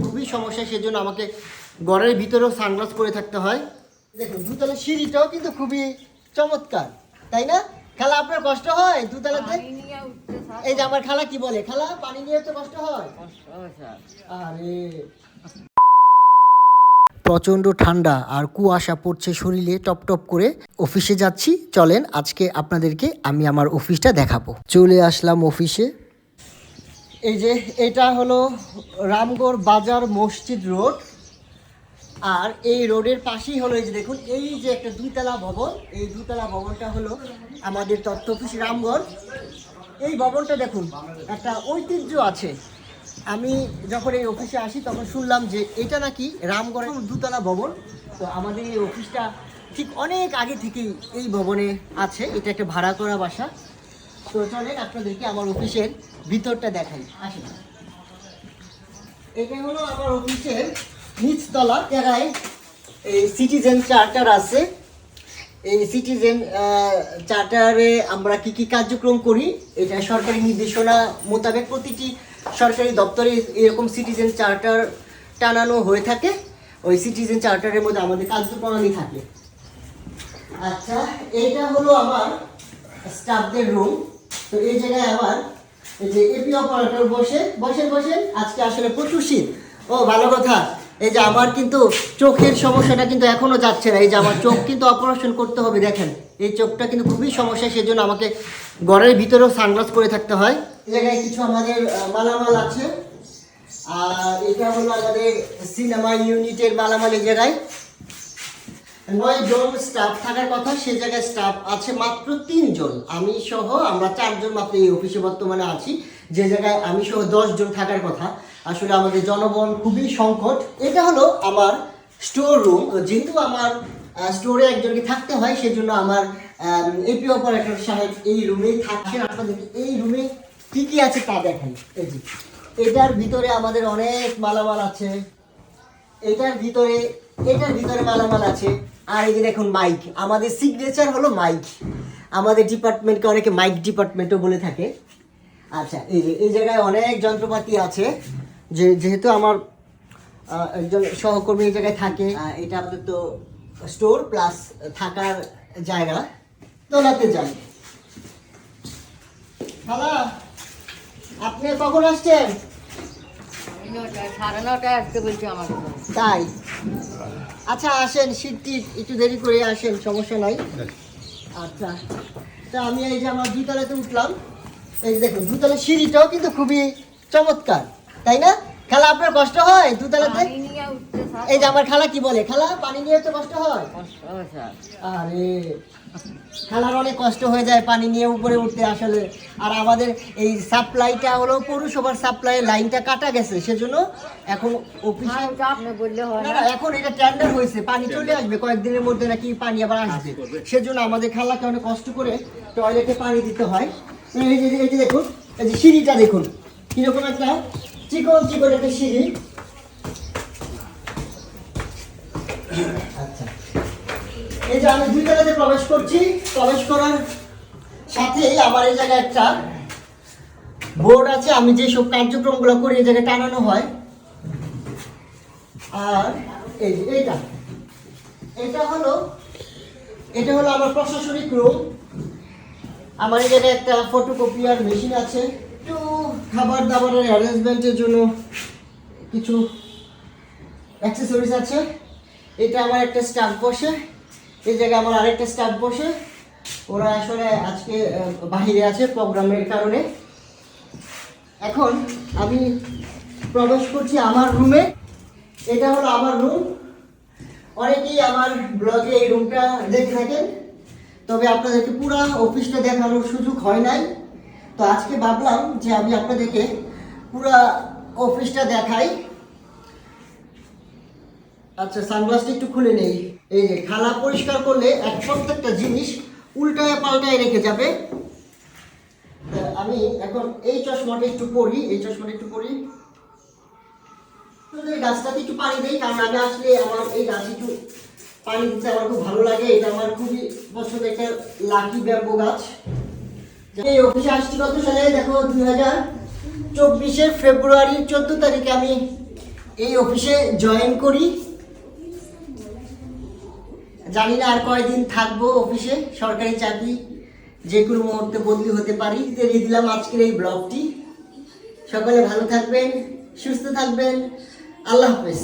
খুবই সমস্যা, সেজন্য আমাকে ঘরের ভিতরেও সানগ্লাস পরে থাকতে হয়। দেখুন দুতলার সিঁড়িটাও কিন্তু খুবই চমৎকার, তাই না? খালা আপনার কষ্ট হয় দুতলাতে? এই যে আমার খালা কি বলে, খালা পানি নিয়ে তো কষ্ট হয়। আরে প্রচণ্ড ঠান্ডা আর কুয়াশা পড়ছে শরীরে টপ টপ করে। অফিসে যাচ্ছি, চলেন আজকে আপনাদেরকে আমি আমার অফিসটা দেখাবো। চলে আসলাম অফিসে। এই যে এটা হলো রামগড় বাজার মসজিদ রোড, আর এই রোডের পাশেই হলো এই যে দেখুন এই যে একটা দুইতলা ভবন, এই দুইতলা ভবনটা হলো আমাদের তথ্য অফিস রামগড়। এই ভবনটা দেখুন একটা ঐতিহ্য আছে। আমি যখন এই অফিসে আসি তখন শুনলাম যে এটা নাকি রামগড়ের দুতলা ভবন। তো আমাদের এই অফিসটা ঠিক অনেক আগে থেকেই এই ভবনে আছে, এটা একটা ভাড়া করা বাসা। তো চলেন আপনাদেরকে আমার অফিসের ভিতরটা দেখাই, আসেন। এটা হলো আমার অফিসের নিচতলা জায়গায় এই সিটিজেন চার্টার আছে। এই সিটিজেন চার্টারে আমরা কি কি কার্যক্রম করি, এটা সরকারি নির্দেশনা মোতাবেক প্রতিটি সরকারি দপ্তরে এরকম সিটিজেন চার্টার টানানো হয়ে থাকে। ওই সিটিজেন চার্টারের মধ্যে আমাদের কার্যপ্রণালী থাকে। আচ্ছা, এটা হলো আমার স্টাফদের রুম। তো এই জায়গায় আমার এই যে এপি অপারেটর বসেন। আজকে আসলে প্রচুর শীত। ও ভালো কথা, এই যে আমার কিন্তু চোখের সমস্যাটা কিন্তু এখনো যাচ্ছে না। এই যে আমার চোখ কিন্তু অপারেশন করতে হবে, দেখেন এই চোখটা কিন্তু খুবই সমস্যা, সেজন্য আমাকে ঘরের ভিতরেও সানগ্লাস পরে থাকতে হয়। এই জায়গায় কিছু আমাদের মালামাল আছে, আর এটা হলো আমাদের সিনেমা ইউনিটের মালামাল। এই জায়গায় 9 জন স্টাফ থাকার কথা, সে জায়গায় স্টাফ আছে মাত্র 3 জন। আমি সহ আমরা 4 জন মাত্র এই অফিসে বর্তমানে আছি, যে জায়গায় আমি সহ 10 জন থাকার কথা। আসলে আমাদের জনবল খুবই সংকট। এটা হলো আমার স্টোর রুম। যেহেতু আমার স্টোরে একজনকে থাকতে হয়, সেজন্য আমার এপি অপারেটর সাহেব এই রুমেই থাকছেন। আপনাদেরকে এই রুমে কি কি আছে তা দেখাই। এই যে এটার ভিতরে আমাদের অনেক মালামাল আছে, এটার ভিতরে মালামাল আছে। আর এই যে দেখুন মাইক, আমাদের সিগনেচার হলো মাইক। আমাদের ডিপার্টমেন্টকে অনেকে মাইক ডিপার্টমেন্টও বলে থাকে। আচ্ছা, এই জায়গায় অনেক যন্ত্রপাতি আছে, যেহেতু আমার একজন সহকর্মী এই জায়গায় থাকে। এটা আমাদের তো স্টোর প্লাস থাকার জায়গা। তোলাতে যাই। খালা আপনি কখন আসছেন? 9:30 আসতে বলছি আমার। তাই? আচ্ছা আসেন, শীতটি একটু দেরি করে আসেন, সমস্যা নাই। আচ্ছা, তা আমি এই যে আমার দুতলাতে উঠলাম। এই যে দেখুন দুতলার সিঁড়িটাও কিন্তু খুবই চমৎকার, তাই না? খালা আপনার কষ্ট হয় দুতলাতে? এই যে আমার খালা কি বলে, খালা পানি নিয়ে তো কষ্ট হয়। আরে খালার অনেক কষ্ট হয়ে যায় পানি নিয়ে উপরে উঠতে আসলে। আর আমাদের এই সাপ্লাইটা হলো পৌরসভার সাপ্লাই লাইনটা কাটা গেছে, সেজন্য এখন অফিসে না, এখন এটা টেন্ডার হয়েছে, পানি চলে আসবে কয়েকদিনের মধ্যে, নাকি পানি আবার আসবে। সেজন্য আমাদের খালাকে অনেক কষ্ট করে টয়লেটে পানি দিতে হয়। এই যে দেখুন, এই যে সিঁড়িটা দেখুন কিরকম একটা চিকন একটা সিঁড়ি। আচ্ছা, এই যে আমি দুইতলাতে প্রবেশ করছি। প্রবেশ করার সাথেই আমার এই জায়গায় একটা বোর্ড আছে, আমি যে সব কার্যক্রমগুলো করি এই জায়গায় টানানো হয়। আর এই যে এটা হলো আমার প্রশাসনিক রুম। আমার এই জায়গায় একটা ফটোকপিয়ার মেশিন আছে, একটু খাবার দাবারের অ্যারেঞ্জমেন্টের জন্য কিছু অ্যাক্সেসরিজ আছে। এটা আমার একটা স্টাফ বসে, এই জায়গায় আমার আরেকটা স্টাফ বসে। ওরা আসলে আজকে বাহিরে আছে প্রোগ্রামের কারণে। এখন আমি প্রবেশ করছি আমার রুমে। এটা হলো আমার রুম। অনেকেই আমার ব্লগে এই রুমটা দেখে থাকেন, তবে আপনাদেরকে পুরো অফিসটা দেখানোর সুযোগ হয় নাই। তো আজকে ভাবলাম যে আমি আপনাদেরকে পুরো অফিসটা দেখাই। আচ্ছা, সানগ্লাসটা একটু খুলে নেই। এই যে খালা পরিষ্কার করলে প্রত্যেকটা জিনিস উল্টায় পাল্টায় রেখে যাবে। আমি এখন এই চশমাটা একটু পরি। এই গাছটাতে একটু পানি দিই, কারণ আমি আসলে আমার এই গাছ একটু পানি দিতে আমার খুব ভালো লাগে। এটা আমার খুবই পছন্দের একটা লাকি ব্যাম্বো গাছ। এই অফিসে আসছি কত সালে দেখো, 2024 ফেব্রুয়ারি 14 তারিখে আমি এই অফিসে জয়েন করি। জানি না আর কয়দিন থাকবো অফিসে, সরকারি চাকরি যে কোনো মুহূর্তে বদলি হতে পারি। দিয়ে দিলাম আজকের এই ব্লগটি। সকলে ভালো থাকবেন, সুস্থ থাকবেন, আল্লাহ হাফেজ।